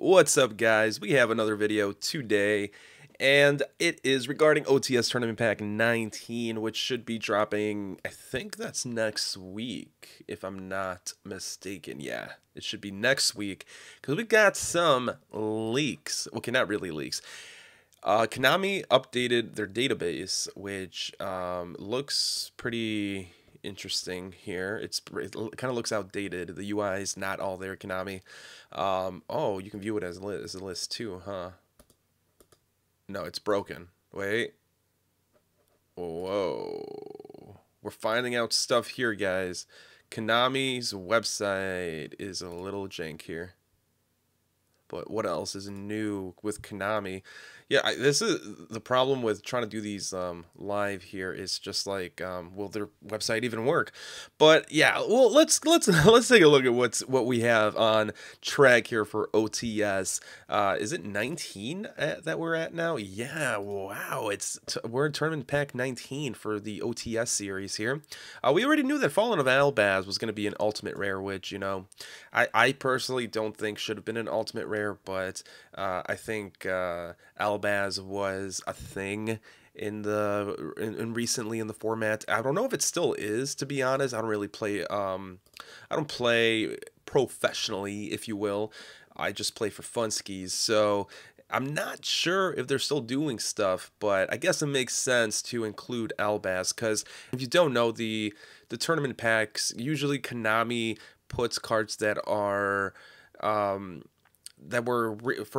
What's up, guys? We have another video today, and it is regarding OTS Tournament Pack 19, which should be dropping, I think that's next week, if I'm not mistaken. Yeah, it should be next week, because we've got some leaks. Okay, not really leaks. Konami updated their database, which looks pretty interesting here. It kind of looks outdated. The UI is not all there, Konami. Oh, you can view it as a list too, huh? No, it's broken. Wait. Whoa. We're finding out stuff here, guys. Konami's website is a little jank here. But what else is new with Konami? Yeah, this is the problem with trying to do these live here. Is just like, will their website even work? But yeah, well, let's take a look at what we have on track here for OTS. Is it 19 that we're at now? Yeah, wow, we're in Tournament Pack 19 for the OTS series here. We already knew that Fallen of 𝗦𝗨𝗣𝗣𝗡 was going to be an ultimate rare, which, you know, I personally don't think should have been an ultimate rare, but I think 𝗦𝗨𝗣𝗣𝗡 was a thing recently in the format. I don't know if it still is, to be honest. I don't really play I don't play professionally, if you will. I just play for funskis, so I'm not sure if they're still doing stuff, but I guess it makes sense to include 𝗦𝗨𝗣𝗣𝗡, because if you don't know, the tournament packs, usually Konami puts cards that are for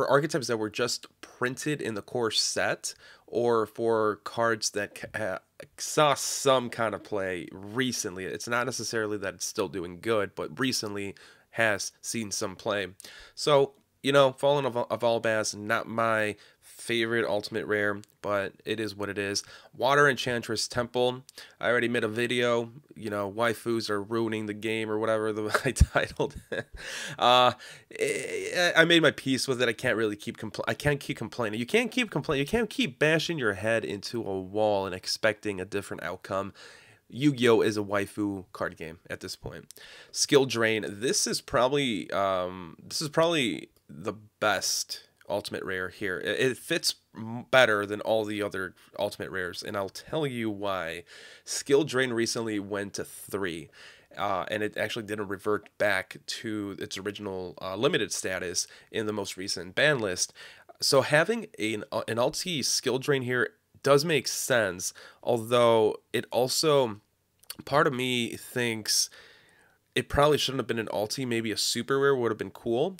archetypes that were just printed in the core set, or for cards that saw some kind of play recently. It's not necessarily that it's still doing good, but recently has seen some play. So, you know, Fallen of 𝗦𝗨𝗣𝗡𝗡, not my favorite ultimate rare, but it is what it is. Water Enchantress Temple, I already made a video, you know, waifus are ruining the game, or whatever I titled it. I made my peace with it. I can't really keep complaining. You can't keep complaining. You can't keep bashing your head into a wall and expecting a different outcome. Yu-Gi-Oh is a waifu card game at this point. Skill Drain. This is probably the best ultimate rare here. It fits better than all the other ultimate rares, and I'll tell you why. Skill Drain recently went to 3. And it actually didn't revert back to its original limited status in the most recent ban list. So having an ulti Skill Drain here does make sense, although it also, part of me thinks it probably shouldn't have been an ulti. Maybe a super rare would have been cool.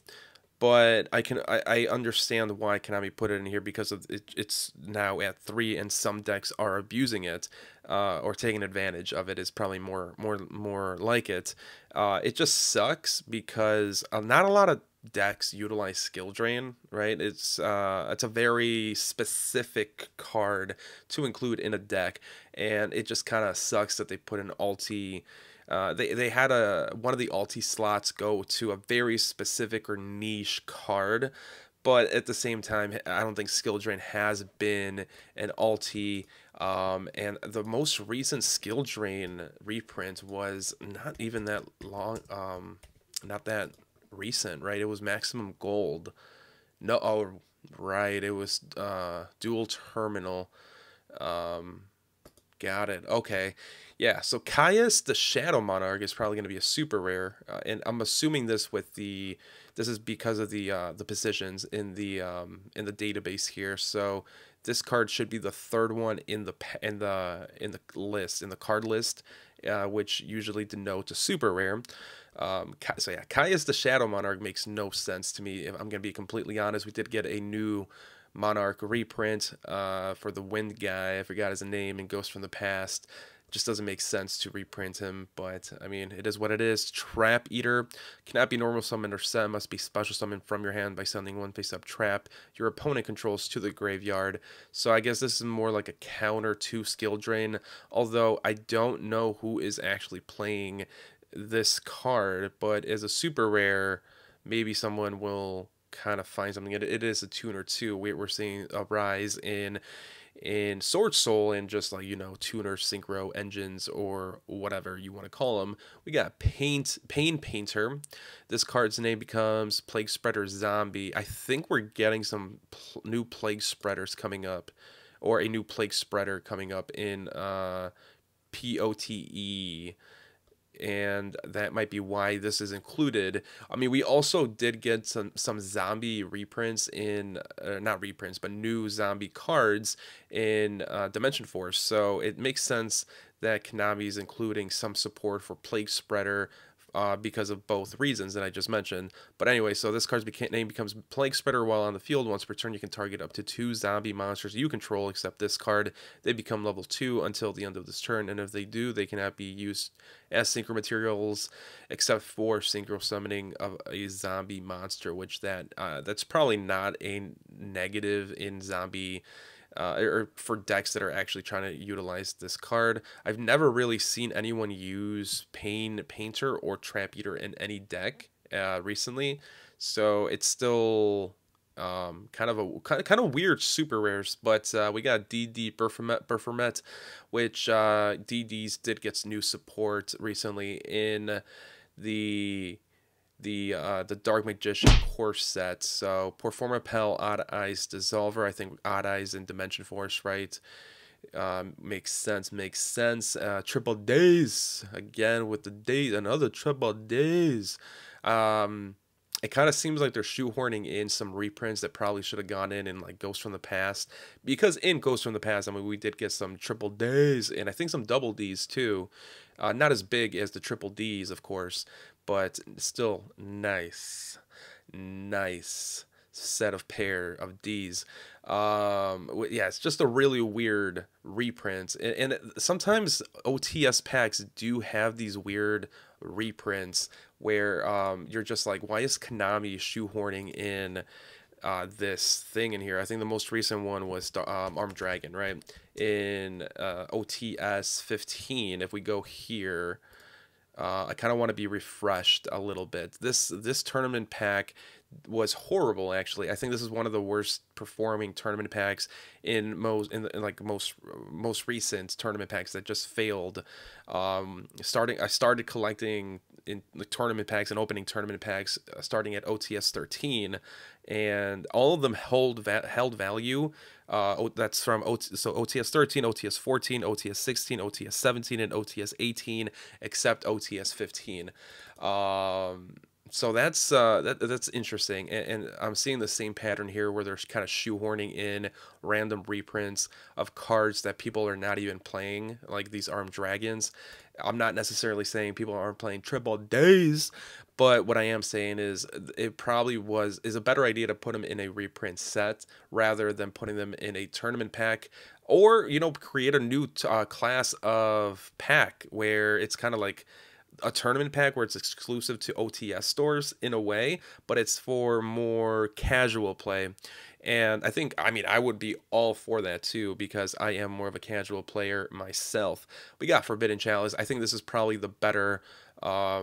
But I understand why Konami put it in here, because of it's now at 3, and some decks are abusing it, or taking advantage of it is probably more like it. It just sucks because not a lot of decks utilize Skill Drain, right? It's a very specific card to include in a deck, and it just kind of sucks that they put an ulti. They had one of the ulti slots go to a very specific or niche card, but at the same time, I don't think Skill Drain has been an ulti. And the most recent Skill Drain reprint was not even that long, not that recent, right? It was Maximum Gold. No, oh, right, it was Dual Terminal. Got it. Okay. Yeah, so Caius the Shadow Monarch is probably going to be a super rare, and I'm assuming this is because of the positions in the database here. So this card should be the third one in the card list, which usually denotes a super rare. So yeah, Caius the Shadow Monarch makes no sense to me, if I'm going to be completely honest. We did get a new Monarch reprint for the Wind guy. I forgot his name, and Ghost from the Past. Just doesn't make sense to reprint him, but I mean, it is what it is. Trap Eater cannot be normal summoned or set, must be special summoned from your hand by sending one face-up trap your opponent controls to the graveyard. So I guess this is more like a counter to Skill Drain, although I don't know who is actually playing this card, but as a super rare, maybe someone will kind of find something. It is a tuner too. We're seeing a rise in Sword Soul and just like, you know, tuner synchro engines or whatever you want to call them. We got Pain Painter. This card's name becomes Plague Spreader Zombie. I think we're getting some new Plague Spreaders coming up, or a new Plague Spreader coming up in POTE, and that might be why this is included. I mean, we also did get some zombie reprints in, not reprints, but new zombie cards in Dimension Force. So it makes sense that Konami is including some support for Plague Spreader, because of both reasons that I just mentioned. But anyway, so this card's name becomes Plague Spreader. While on the field, once per turn, you can target up to 2 zombie monsters you control, except this card. They become level 2 until the end of this turn, and if they do, they cannot be used as synchro materials, except for synchro summoning of a zombie monster, which that's probably not a negative in zombie, or for decks that are actually trying to utilize this card. I've never really seen anyone use Pain Painter or Trap Eater in any deck recently, so it's still kind of weird super rares. But we got DD 𝗦𝗦𝗣𝗦𝗡, which DDs did get new support recently in the Dark Magician core set. So 𝗦𝗦𝗣𝗦𝗡, Odd Eyes Dissolver. I think Odd Eyes in Dimension Force, right? Makes sense. Triple Days again with the days, another Triple Days. It kind of seems like they're shoehorning in some reprints that probably should have gone in like Ghost from the Past, because in Ghost from the Past, I mean, we did get some Triple Days and I think some Double Ds too. Not as big as the Triple Ds, of course, but still nice set of pair of Ds. Yeah, it's just a really weird reprint, and sometimes OTS packs do have these weird reprints where you're just like, why is Konami shoehorning in this thing in here? I think the most recent one was Armed Dragon, right? In OTS 15. If we go here, I kind of want to be refreshed a little bit. This tournament pack was horrible, actually. I think this is one of the worst performing tournament packs in most recent tournament packs that just failed. I started collecting in the tournament packs and opening tournament packs starting at OTS 13, and all of them held value. That's from OTS 13, OTS 14, OTS 16, OTS 17, and OTS 18, except OTS 15. So that's interesting, and I'm seeing the same pattern here where they're kind of shoehorning in random reprints of cards that people are not even playing, like these Armed Dragons. I'm not necessarily saying people aren't playing Triple Days, but what I am saying is it probably is a better idea to put them in a reprint set rather than putting them in a tournament pack, or, you know, create a new class of pack where it's kind of like a tournament pack where it's exclusive to OTS stores in a way, but it's for more casual play. And I mean, I would be all for that too, because I am more of a casual player myself. We got Forbidden Chalice. I think this is probably the better. I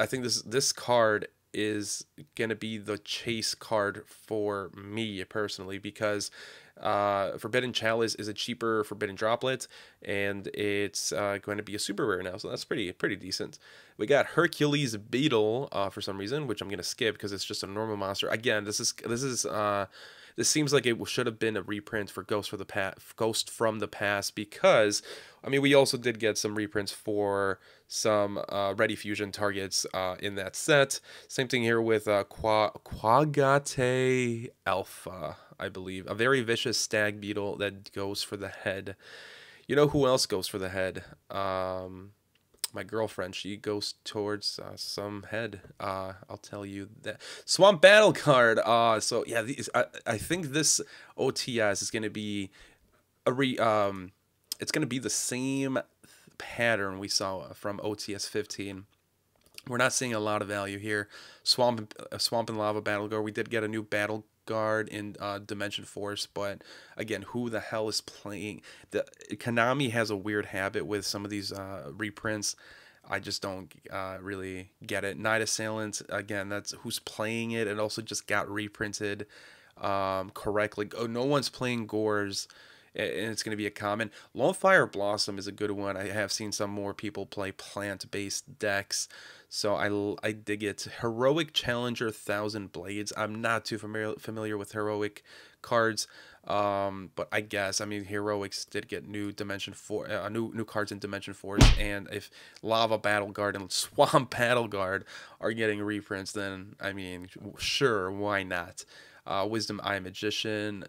think this card is gonna be the chase card for me personally, because Forbidden Chalice is a cheaper Forbidden Droplet, and it's going to be a super rare now, so that's pretty decent. We got Hercules Beetle for some reason, which I'm gonna skip because it's just a normal monster. Again, this seems like it should have been a reprint for Ghost from the Past, because I mean, we also did get some reprints for some Ready Fusion targets in that set. Same thing here with 𝗦𝗦𝗣𝗦𝗡𝗟, I believe. A very vicious stag beetle that goes for the head. You know who else goes for the head? My girlfriend, she goes towards some head. I'll tell you that. Swamp Battle card. So yeah, I think this OTS is going to be it's going to be the same pattern we saw from OTS 15. We're not seeing a lot of value here. Swamp and Lava Battle Guard. We did get a new Battle Guard in Dimension Force, but again, who the hell is playing? Konami has a weird habit with some of these reprints. I just don't really get it. 𝗦𝗨𝗣𝗣𝗡𝗟, again, that's who's playing it. It also just got reprinted correctly. Oh, no one's playing Gores, and it's going to be a common. 𝗦𝗨𝗣𝗣𝗡𝗟 is a good one. I have seen some more people play plant-based decks, so I dig it. Heroic Challenger 1,000 Blades. I'm not too familiar with heroic cards, but I guess, I mean, heroics did get new Dimension 4, new cards in Dimension 4s, and if Lava Battle Guard and Swamp Battle Guard are getting reprints, then I mean, sure, why not? Wisdom Eye Magician,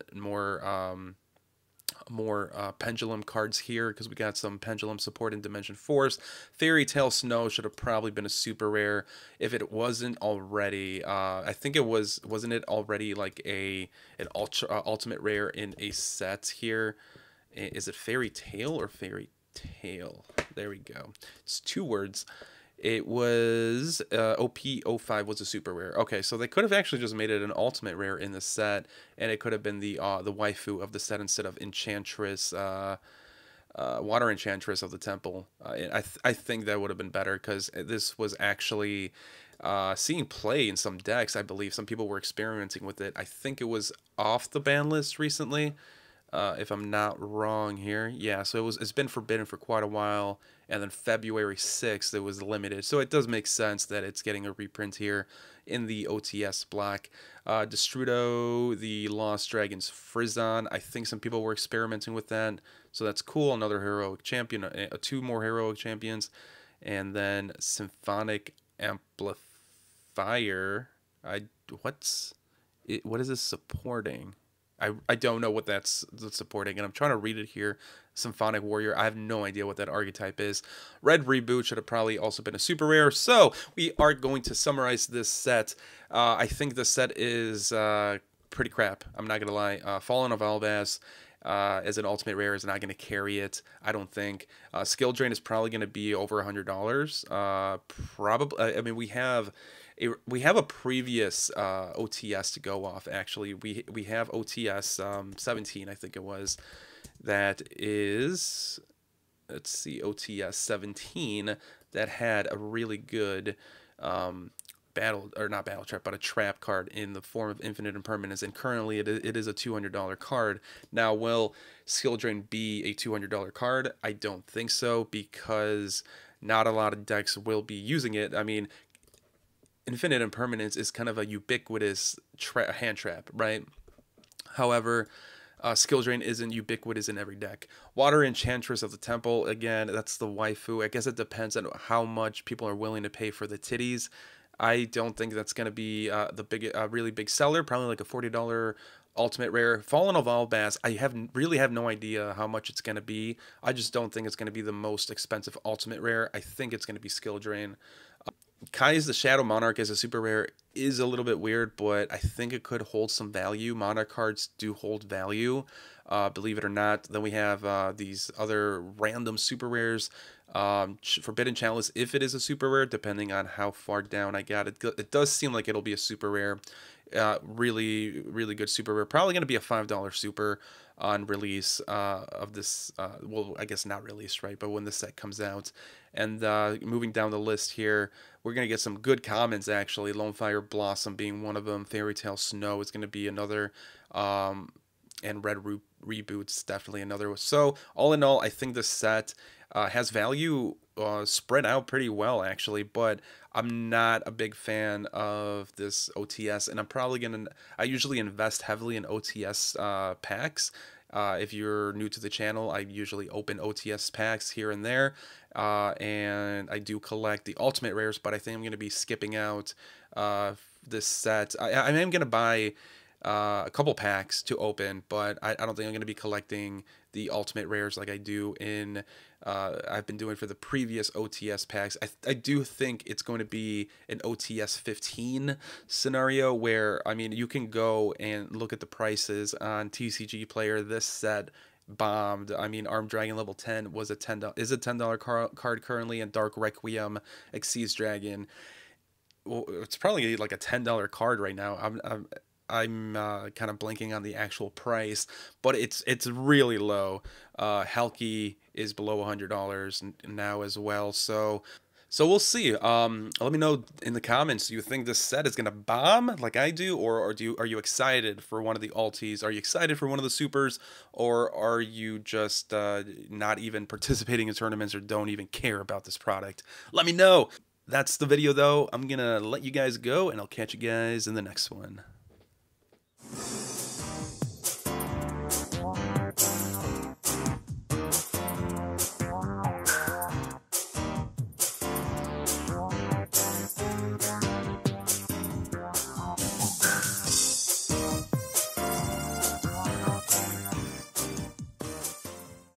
more pendulum cards here, because we got some pendulum support in Dimension Force. Fairy Tale Snow should have probably been a super rare if it wasn't already. I think it wasn't it already like an ultimate rare in a set here? Is it Fairy Tale or Fairy Tale? There we go. It's 2 words. It was OP05 was a super rare. Okay, so they could have actually just made it an ultimate rare in the set, and it could have been the waifu of the set instead of Enchantress, Water Enchantress of the Temple. I think that would have been better, because this was actually seeing play in some decks. I believe some people were experimenting with it. I think it was off the ban list recently, if I'm not wrong here. Yeah, so it's been forbidden for quite a while, and then February 6th it was limited. So it does make sense that it's getting a reprint here in the OTS block. Destrudo, the Lost Dragons Frizon. I think some people were experimenting with that, so that's cool. Another heroic champion, 2 more heroic champions, and then Symphonic Amplifier. What is this supporting? I don't know what that's supporting, and I'm trying to read it here. Symphonic Warrior. I have no idea what that archetype is. Red Reboot should have probably also been a super rare. So we are going to summarize this set. I think the set is pretty crap. I'm not gonna lie. Fallen of Albaz as an ultimate rare is not going to carry it, I don't think. Skill Drain is probably going to be over $100. Probably. I mean, we have a previous OTS to go off. Actually, we have OTS 17, I think it was. That is, let's see, OTS 17 that had a really good not battle trap, but a trap card in the form of Infinite Impermanence, and currently it is a $200 card. Now, will Skill Drain be a $200 card? I don't think so, because not a lot of decks will be using it. I mean, Infinite Impermanence is kind of a ubiquitous hand trap, right? However, Skill Drain isn't ubiquitous in every deck. Water Enchantress of the Temple, again, that's the waifu. I guess it depends on how much people are willing to pay for the titties. I don't think that's going to be really big seller, probably like a $40 ultimate rare. Fallen of Albaz, I really have no idea how much it's going to be. I just don't think it's going to be the most expensive ultimate rare. I think it's going to be Skill Drain. Kai's the Shadow Monarch as a super rare is a little bit weird, but I think it could hold some value. Monarch cards do hold value, believe it or not. Then we have these other random super rares. Forbidden Chalice, if it is a super rare, depending on how far down I got it. It does seem like it'll be a super rare. Really, really good super rare. Probably going to be a $5 super on release of this. Well, I guess not released, right? But when the set comes out. And moving down the list here, we're going to get some good commons, actually. Lone Fire Blossom being one of them. Fairy Tale Snow is going to be another. And Red Reboot's definitely another. So, all in all, I think the set has value spread out pretty well, actually. But I'm not a big fan of this OTS. And I'm probably going to... I usually invest heavily in OTS packs. If you're new to the channel, I usually open OTS packs here and there. And I do collect the ultimate rares, but I think I'm going to be skipping out this set. I am going to buy a couple packs to open, but I don't think I'm going to be collecting the ultimate rares like I do in I've been doing for the previous OTS packs. I do think it's going to be an OTS 15 scenario where, I mean, you can go and look at the prices on TCG Player. This set bombed. I mean, Armed Dragon level 10 was a $10 card currently, and Dark Requiem Xyz Dragon, well, it's probably like a $10 card right now. I'm kind of blanking on the actual price, but it's really low. Helki is below $100 now as well. So So we'll see. Let me know in the comments. Do you think this set is gonna bomb like I do, or are you excited for one of the ultis? Are you excited for one of the supers, or are you just not even participating in tournaments or don't even care about this product? Let me know. That's the video though. I'm gonna let you guys go, and I'll catch you guys in the next one.